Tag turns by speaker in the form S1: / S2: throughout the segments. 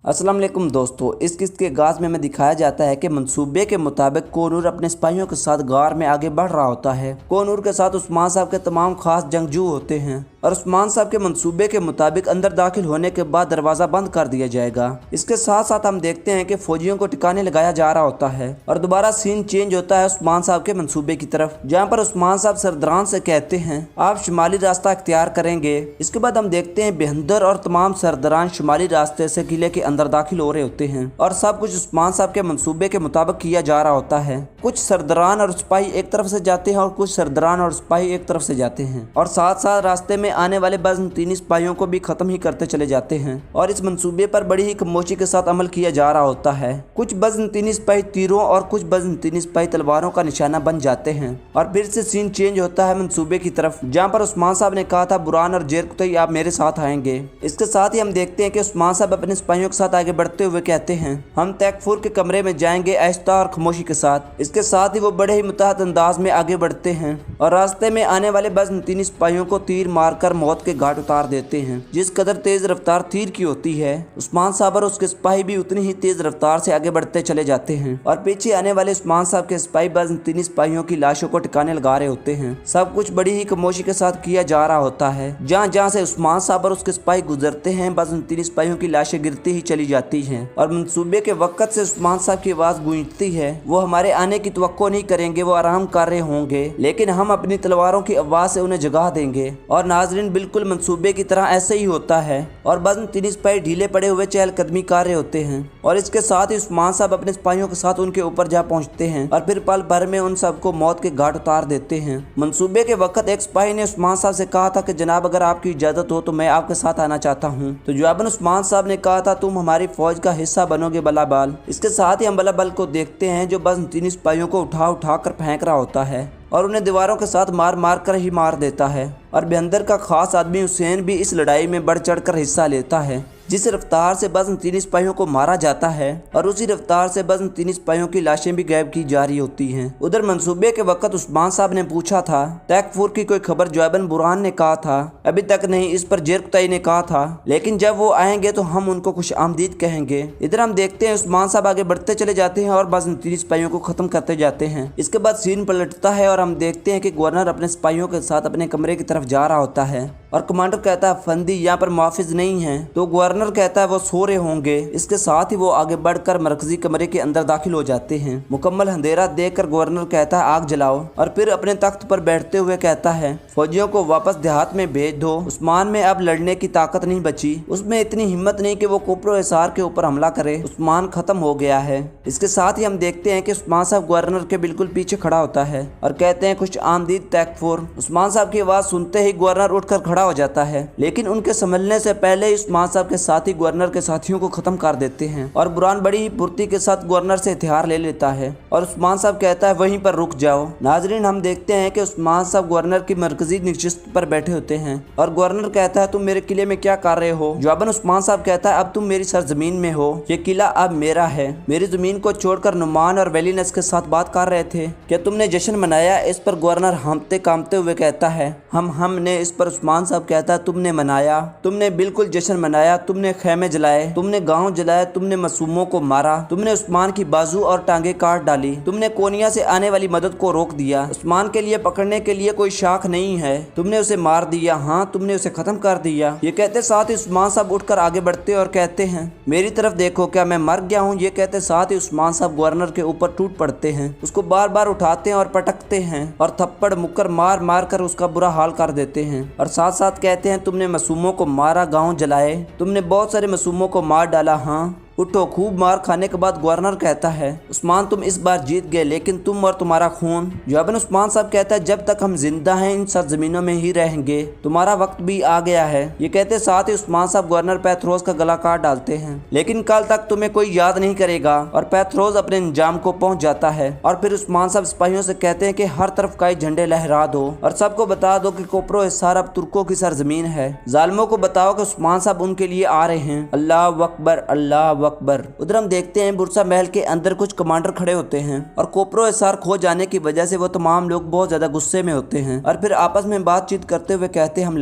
S1: अस्सलाम वालेकुम दोस्तों, इस किस्त के आगाज़ में हमें दिखाया जाता है कि मंसूबे के मुताबिक कोनूर अपने सिपाहियों के साथ गार में आगे बढ़ रहा होता है। कोनूर के साथ उस्मान साहब के तमाम खास जंगजू होते हैं और उस्मान साहब के मंसूबे के मुताबिक अंदर दाखिल होने के बाद दरवाज़ा बंद कर दिया जाएगा। इसके साथ साथ हम देखते हैं कि फौजियों को ठिकाने लगाया जा रहा होता है और दोबारा सीन चेंज होता है उस्मान साहब के मंसूबे की तरफ, जहाँ पर उस्मान साहब सरदारान से कहते हैं आप शुमाली रास्ता इख्तियार करेंगे। इसके बाद हम देखते हैं बेहंदर और तमाम सरदारान शुमाली रास्ते से किले के अंदर दाखिल हो रहे होते हैं और सब कुछ उस्मान साहब के मंसूबे के मुताबिक किया जा रहा होता है। कुछ सरदारान और सिपाही एक तरफ से जाते हैं और कुछ सरदारान और सिपाही एक तरफ से जाते हैं और साथ साथ रास्ते में आने वाले बज़ंतीनी सिपाहियों को भी खत्म ही करते चले जाते हैं और इस मंसूबे पर बड़ी ही खामोशी के साथ अमल किया जा रहा होता है। कुछ बज़ंतीनी सिपाही तीरों और कुछ बज़ंतीनी सिपाही तलवारों का निशाना बन जाते हैं और फिर से सीन चेंज होता है मंसूबे की तरफ, जहाँ पर उस्मान साहब ने कहा था बुरहान और जेरकुतई आप मेरे साथ आएंगे। इसके साथ ही हम देखते हैं कि उस्मान साहब अपने सिपाहियों के साथ आगे बढ़ते हुए कहते हैं हम तैकफूर के कमरे में जाएंगे आहिस्ता और खामोशी के साथ। इसके साथ ही वो बड़े ही मुतहद अंदाज में आगे बढ़ते हैं और रास्ते में आने वाले बज़ंतीनी सिपाहियों को तीर मारकर मौत के घाट उतार देते हैं। जिस कदर तेज रफ्तार तीर की होती है, उस्मान साहब और उसके सिपाही भी उतनी ही तेज रफ्तार से आगे बढ़ते चले जाते हैं और पीछे आने वाले उस्मान साहब के सिपाही बज़ंतीनी सिपाहियों की लाशों को ठिकाने लगा रहे होते हैं। सब कुछ बड़ी ही खामोशी के साथ किया जा रहा होता है। जहाँ जहाँ से उस्मान साहब और उसके सिपाही गुजरते हैं, बज़ंतीनी सिपाहियों की लाशें गिरती ही चली जाती हैं और मंसूबे के वक्त से उस्मान साहब की आवाज गूंजती है वो हमारे आने की तवक्को नहीं करेंगे, वो आराम कर रहे होंगे, लेकिन हम अपनी तलवारों की आवाज से उन्हें जगा देंगे। और नाजरीन बिल्कुल मंसूबे की तरह ऐसे ही होता है और बज़ंतीनी सिपाही ढीले पड़े हुए चहलकदमी कर रहे होते हैं और इसके साथ ही उस्मान साहब अपने सिपाहियों के साथ उनके ऊपर जा पहुंचते हैं और फिर पल भर में उन सबको मौत के घाट उतार देते हैं। मंसूबे के वक्त एक सिपाही ने उस्मान साहब से कहा था कि जनाब अगर आपकी इजाजत हो तो मैं आपके साथ आना चाहता हूँ। तो जवाबन उस्मान साहब ने कहा था तुम हमारी फौज का हिस्सा बनोगे बलाबाल। इसके साथ ही हम बलाबल को देखते हैं जो बज़ंतीनी सिपाहियों को उठा उठा कर फेंक रहा होता है और उन्हें दीवारों के साथ मार मार कर ही मार देता है। और बेहंदर का खास आदमी हुसैन भी इस लड़ाई में बढ़ चढ़ कर हिस्सा लेता है। जिस रफ्तार से बज़ंतीनी सिपाहियों को मारा जाता है और उसी रफ्तार से बज़ंतीनी सिपाहियों की लाशें भी गायब की जा रही होती हैं। उधर मंसूबे के वक्त उस्मान साहब ने पूछा था तैकफूर की कोई खबर जवाबन बुरहान ने कहा था अभी तक नहीं, इस पर जेरकुतई ने कहा था लेकिन जब वो आएंगे तो हम उनको खुश आमदीद कहेंगे। इधर हम देखते हैं उस्मान साहब आगे बढ़ते चले जाते हैं और बज़ंतीनी सिपाहियों को खत्म करते जाते हैं। इसके बाद सीन पलटता है और हम देखते हैं कि गवर्नर अपने सिपाहियों के साथ अपने कमरे की तरफ जा रहा होता है और कमांडर कहता है फंदी यहाँ पर मुआफिज नहीं है, तो गवर्नर कहता है वो सो रहे होंगे। इसके साथ ही वो आगे बढ़कर मरकजी कमरे के अंदर दाखिल हो जाते हैं। मुकम्मल अंधेरा देखकर गवर्नर कहता है आग जलाओ और फिर अपने तख्त पर बैठते हुए कहता है फौजियों को वापस देहात में भेज दो। उस्मान में अब लड़ने की ताकत नहीं बची, उसमें इतनी हिम्मत नहीं कि वो कोपरो हिसार के ऊपर हमला करे, उस्मान खत्म हो गया है। इसके साथ ही हम देखते हैं कि उस्मान साहब गवर्नर के बिल्कुल पीछे खड़ा होता है और कहते हैं खुश आमदीद तैकफूर। उस्मान साहब की आवाज सुनते ही गवर्नर उठकर खड़ा हो जाता है, लेकिन उनके संभलने से पहले ही उस्मान साहब के साथी गवर्नर के साथियों को खत्म कर देते हैं और बुरहान बड़ी ही फुर्ती के साथ गवर्नर से हथियार ले लेता है और उस्मान साहब कहता है वहीं पर रुक जाओ। नाजरीन हम देखते हैं कि उस्मान साहब गवर्नर की मरकजी नशिस्त पर बैठे होते हैं और गवर्नर कहता है तुम मेरे किले में क्या कर रहे हो। जवाबन उस्मान साहब कहता है अब तुम मेरी सरजमीन में हो, ये किला अब मेरा है। मेरी जमीन को छोड़कर नुमान और वेलिनस के साथ बात कर रहे थे, क्या तुमने जश्न मनाया? इस पर गवर्नर हांफते कांपते हुए कहता है हमने। इस पर उस्मान साहब कहता है तुमने मनाया, तुमने बिल्कुल जश्न मनाया, तुमने खेमे जलाए, तुमने गांव जलाए, तुमने मासूमों को मारा, तुमने उस्मान की बाजू और टांगे काट डाली, तुमने कोनिया से आने वाली मदद को रोक दिया। उस्मान के लिए पकड़ने के लिए कोई शाख नहीं है, तुमने उसे मार दिया, हाँ तुमने उसे खत्म कर दिया। ये कहते साथ ही उस्मान साहब उठकर आगे बढ़ते और कहते हैं मेरी तरफ देखो क्या मैं मर गया हूँ। ये कहते साथ ही उस्मान साहब गवर्नर के ऊपर टूट पड़ते हैं, उसको बार बार उठाते हैं और पटकते हैं और थप्पड़ मुक्कर मार मार कर उसका बुरा हाल कर देते हैं और साथ साथ कहते हैं तुमने मासूमों को मारा, गांव जलाए, तुमने बहुत सारे मासूमों को मार डाला, हाँ उठो। खूब मार खाने के बाद गवर्नर कहता है उस्मान तुम इस बार जीत गए, लेकिन तुम और तुम्हारा खून। जवाबन उस्मान साहब कहता है जब तक हम जिंदा हैं इन सरजमीनों में ही रहेंगे, तुम्हारा वक्त भी आ गया है। ये कहते साथ ही उस्मान साहब गवर्नर पैथरोज का गला काट डालते हैं, लेकिन कल तक तुम्हें कोई याद नहीं करेगा। और पैथरोज अपने अंजाम को पहुंच जाता है और फिर उस्मान साहब सिपाहियों से कहते हैं कि हर तरफ कई झंडे लहरा दो और सबको बता दो कि कोपरो हिसार अब तुर्कों की सरजमीन है। जालिमों को बताओ कि उस्मान साहब उनके लिए आ रहे हैं। अल्लाह अकबर, अल्लाह अकबर। उधर हम देखते हैं बुरसा महल के अंदर कुछ कमांडर खड़े होते हैं और कोपरो एसार खो जाने की वजह से वो तमाम लोग बहुत ज्यादा गुस्से में होते हैं और फिर आपस में बातचीत करते हुए कहते हैं हम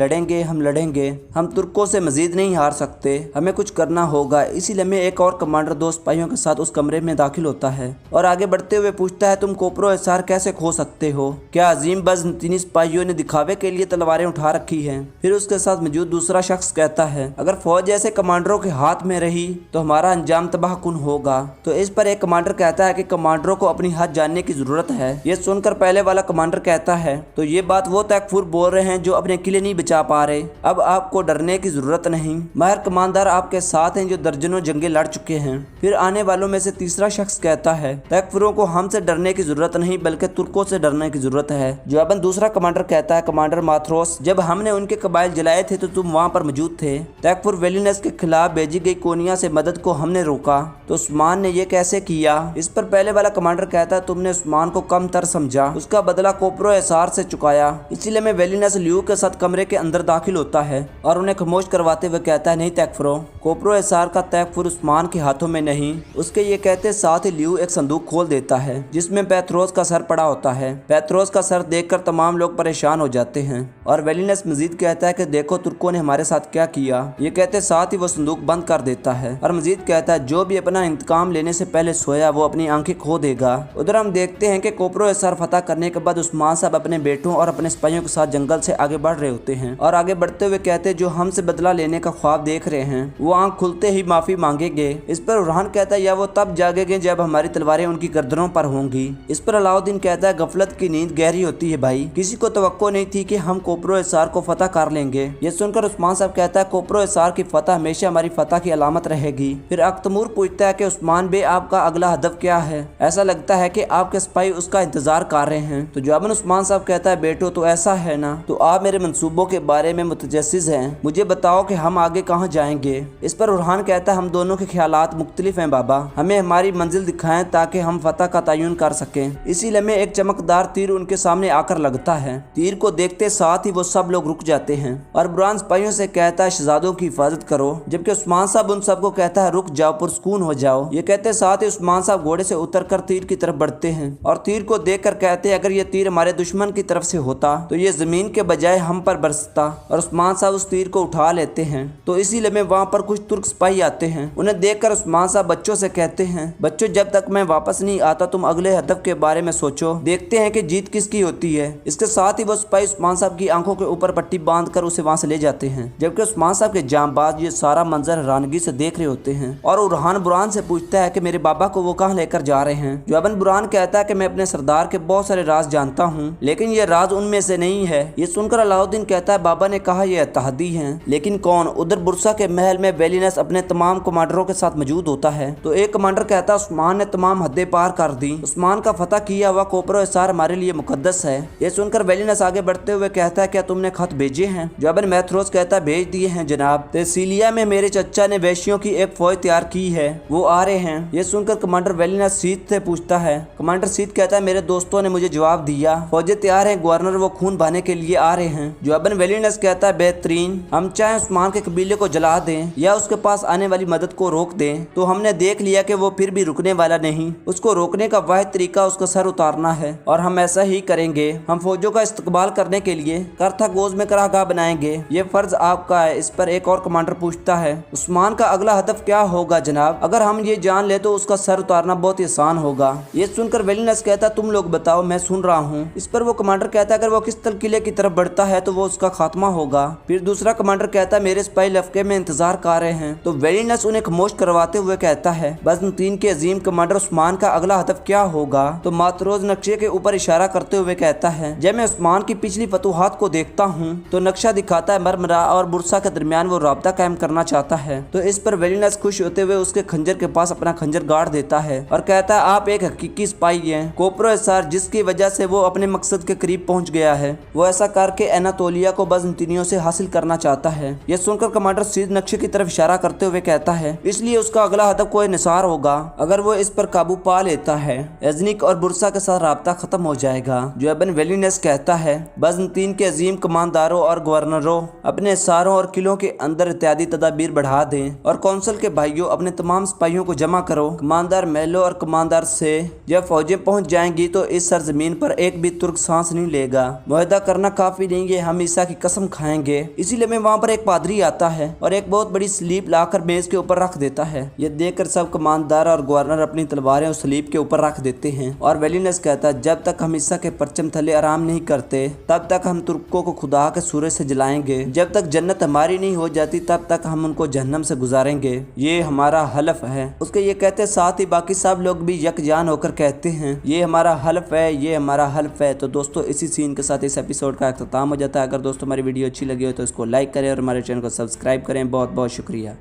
S1: लड़ेंगे, हम तुर्कों से मजीद नहीं हार सकते, हमें कुछ करना होगा। इसीलिए में एक और कमांडर 2 सिपाहियों के साथ उस कमरे में दाखिल होता है और आगे बढ़ते हुए पूछता है तुम कोपरो एसार कैसे खो सकते हो? क्या अजीम बज़ंतीनी सिपाहियों ने दिखावे के लिए तलवारें उठा रखी हैं? फिर उसके साथ मौजूद दूसरा शख्स कहता है अगर फौज ऐसे कमांडरों के हाथ में रही तो हमारा अंजाम तबाहकुन होगा। तो इस पर एक कमांडर कहता है कि कमांडरों को अपनी हद जानने की जरूरत है। ये सुनकर पहले वाला कमांडर कहता है तो ये बात वो तैकफुर बोल रहे हैं जो अपने किले नहीं बचा पा रहे। अब आपको डरने की जरूरत नहीं, माहिर कमांडर आपके साथ हैं जो दर्जनों जंगें लड़ चुके हैं। फिर आने वालों में से तीसरा शख्स कहता है तैकफुरों को हमसे डरने की जरूरत नहीं बल्कि तुर्कों से डरने की जरूरत है। जवाबन दूसरा कमांडर कहता है कमांडर माथरोस, जब हमने उनके कबाइल जलाए थे तो तुम वहाँ पर मौजूद थे। तैकफुर वेलिनस के खिलाफ भेजी गई कोनिया से मदद को हमने रोका, तो उस्मान ने ये कैसे किया? इस पर पहले वाला कमांडर कहता है तुमने उस्मान को कम तर समझा, उसका बदला कोपरो एसार से चुकाया। इसीलिए मैं वेलिनस लियू के साथ कमरे के अंदर दाखिल होता है और उन्हें खामोश करवाते हुए कहता है नहीं तैकफुरों, कोपरो एसार का तैकफुर उस्मान के हाथों में नहीं। उसके ये कहते साथ ही लियू एक संदूक खोल देता है जिसमें पैथरोस का सर पड़ा होता है। पैथरोस का सर देखकर तमाम लोग परेशान हो जाते हैं और वेलिनस मजीद कहता है कि देखो तुर्कों ने हमारे साथ क्या किया। ये कहते साथ ही वो संदूक बंद कर देता है और मजीद कहता है जो भी अपना इंतकाम लेने से पहले सोया वो अपनी आंखें खो देगा। उधर हम देखते हैं कि कोपरो एसार फतह करने के बाद उस्मान साहब अपने बेटों और अपने सिपाहियों के साथ जंगल से आगे बढ़ रहे होते हैं और आगे बढ़ते हुए कहते जो हमसे बदला लेने का ख्वाब देख रहे हैं वो आंख खुलते ही माफी मांगेंगे। इस पर उरहान कहता है या वो तब जागेंगे जब हमारी तलवारें उनकी गर्दनों पर होंगी। इस पर अलाउद्दीन कहता है गफलत की नींद गहरी होती है भाई, किसी को तवक्को नहीं थी कि हम कोपरो एसार को फतह कर लेंगे। ये सुनकर उस्मान साहब कहता है कोपरो एसार की फतह हमेशा हमारी फतह की अलामत रहेगी। फिर अख्तमूर पूछता है कि उस्मान बे आपका अगला हदफ क्या है? ऐसा लगता है कि आपके सिपाही उसका इंतजार कर रहे हैं। तो जवाबन उस्मान साहब कहता है बेटो तो ऐसा है ना, तो आप मेरे मंसूबों के बारे में मुतजस्सिस हैं, मुझे बताओ कि हम आगे कहाँ जाएंगे। इस पर उरहान कहता है हम दोनों के ख्यालात मुख्तलिफ हैं बाबा, हमें हमारी मंजिल दिखाएं ताकि हम फतह का तयन कर सकें। इसीलिए में एक चमकदार तीर उनके सामने आकर लगता है। तीर को देखते साथ ही वो सब लोग रुक जाते हैं और बुरान सिपाहियों से कहता है शहजादों की हिफाजत करो, जबकि उस्मान साहब उन सबको कहता है रुक जाओ, पुरसकून हो जाओ। ये कहते साथ ही उस्मान साहब घोड़े से उतरकर तीर की तरफ बढ़ते हैं और तीर को देखकर कहते हैं अगर ये तीर हमारे दुश्मन की तरफ से होता तो ये जमीन के बजाय हम पर बरसता। और उस्मान साहब उस तीर को उठा लेते हैं। तो इसीलिए में वहाँ पर कुछ तुर्क सिपाही आते हैं। उन्हें देखकर उस्मान साहब बच्चों से कहते हैं बच्चों जब तक मैं वापस नहीं आता तुम अगले हदफ के बारे में सोचो, देखते हैं कि जीत किसकी होती है। इसके साथ ही वो सिपाही उस्मान साहब की आंखों के ऊपर पट्टी बांधकर उसे वहाँ से ले जाते हैं, जबकि उस्मान साहब के जांबाज ये सारा मंजर हैरानगी से देख रहे होते हैं। और उरहान बुरान से पूछता है कि मेरे बाबा को वो कहाँ लेकर जा रहे हैं। जवाबन बुरान कहता है कि मैं अपने सरदार के बहुत सारे राज जानता हूँ लेकिन ये राज उनमें से नहीं है। ये सुनकर अलाउद्दीन कहता है बाबा ने कहा ये इत्तेहादी हैं, लेकिन कौन? उधर बुरसा के महल में वेलिनस अपने तमाम कमांडरों के साथ मौजूद होता है। तो एक कमांडर कहता है उस्मान ने तमाम हदें पार कर दी, उस्मान का फतह किया हुआ कोपरो एसार हमारे लिए मुकद्दस है। ये सुनकर वेलिनस आगे बढ़ते हुए कहता है क्या तुमने खत भेजे हैं? जवाबन मैथरोस कहता है भेज दिए हैं जनाब, तहसीलिया में मेरे चचा ने वैश्यों की एक फौज तैयार की है, वो आ रहे हैं। ये सुनकर कमांडर वेलिनस सीत से पूछता है। कमांडर सीत कहता है मेरे दोस्तों ने मुझे जवाब दिया, फौजें तैयार है, गवर्नर वो खून बहाने के लिए आ रहे हैं। जवाबन वेलिनस कहता है बेहतरीन, हम चाहे उस्मान के कबीले को जला दें या उसके पास आने वाली मदद को रोक दें, तो हमने देख लिया कि वो फिर भी रुकने वाला नहीं। उसको रोकने का वाहिद तरीका उसका सर उतारना है और हम ऐसा ही करेंगे। हम फौजों का इस्तकबाल करने के लिए करथागोज में कराहगाह बनाएंगे, ये फर्ज आपका है। इस पर एक और कमांडर पूछता है उस्मान का अगला हदफ क्या होगा जनाब? अगर हम ये जान ले तो उसका सर उतारना बहुत ही आसान होगा। ये सुनकर वेलिनस कहता तुम लोग बताओ, मैं सुन रहा हूँ। इस पर वो कमांडर कहता है अगर वो किस्तल किले की तरफ बढ़ता है तो वो उसका खात्मा होगा। फिर दूसरा कमांडर कहता है मेरे सिपाही लफके में इंतजार कर रहे हैं। तो वेलिनस उन्हें खामोश करवाते हुए कहता है बज़ंतीन के अजीम कमांडर उस्मान का अगला हदफ क्या होगा? तो मातरोज नक्शे के ऊपर इशारा करते हुए कहता है जब मैं उस्मान की पिछली फतूहात को देखता हूँ तो नक्शा दिखाता है मरमरा और बुरसा के दरमियान वो राब्ता कायम करना चाहता है। तो इस पर वेलिनस खुश होते हुए उसके खंजर के पास अपना खंजर गाड़ देता है और कहता है आप एक हकीकी सिपाही हैं, कोपरो एसार जिसकी वजह से वो अपने मकसद के करीब पहुंच गया है, वो ऐसा करके एनातोलिया को बज़ंतीनियों से हासिल करना चाहता है। यह सुनकर कमांडर सीध नक्शे की तरफ इशारा करते हुए कहता है इसलिए उसका अगला हदफ कोई निसार होगा। अगर वो इस पर काबू पा लेता है एजनिक और बुरसा के साथ राब्ता खत्म हो जाएगा। जवाबन वेलिनस कहता है बज़ंतीन के अजीम कमांडरों और गवर्नरों अपने सारों और किलों के अंदर इत्यादि तदाबीर बढ़ा दें और कौंसल के भाइयों सिपाहियों, अपने तमाम सिपाहियों को जमा करो। कमांडर मेलो और कमांडर से जब फौजें पहुंच जाएंगी तो इस सरजमीन पर एक भी तुर्क सांस नहीं लेगा। मुआहदा करना काफी नहीं है, हम ईसा की कसम खाएंगे। इसीलिए में वहाँ पर एक पादरी आता है और एक बहुत बड़ी स्लीप लाकर मेज के ऊपर रख देता है। ये देखकर सब कमांडर और गवर्नर अपनी तलवारें उस स्लीप के ऊपर रख देते हैं और वेलिनस कहता है, जब तक हम ईसा के परचम थले आराम नहीं करते तब तक हम तुर्कों को खुदा के सूरज से जलाएंगे। जब तक जन्नत हमारी नहीं हो जाती तब तक हम उनको जहन्नम से गुजारेंगे। ये हमारा हलफ है। उसके ये कहते साथ ही बाकी सब लोग भी यकजान होकर कहते हैं, ये हमारा हलफ है, ये हमारा हलफ है। तो दोस्तों इसी सीन के साथ इस एपिसोड का अख्ताम हो जाता है। अगर दोस्तों हमारी वीडियो अच्छी लगी हो तो इसको लाइक करें और हमारे चैनल को सब्सक्राइब करें। बहुत बहुत शुक्रिया।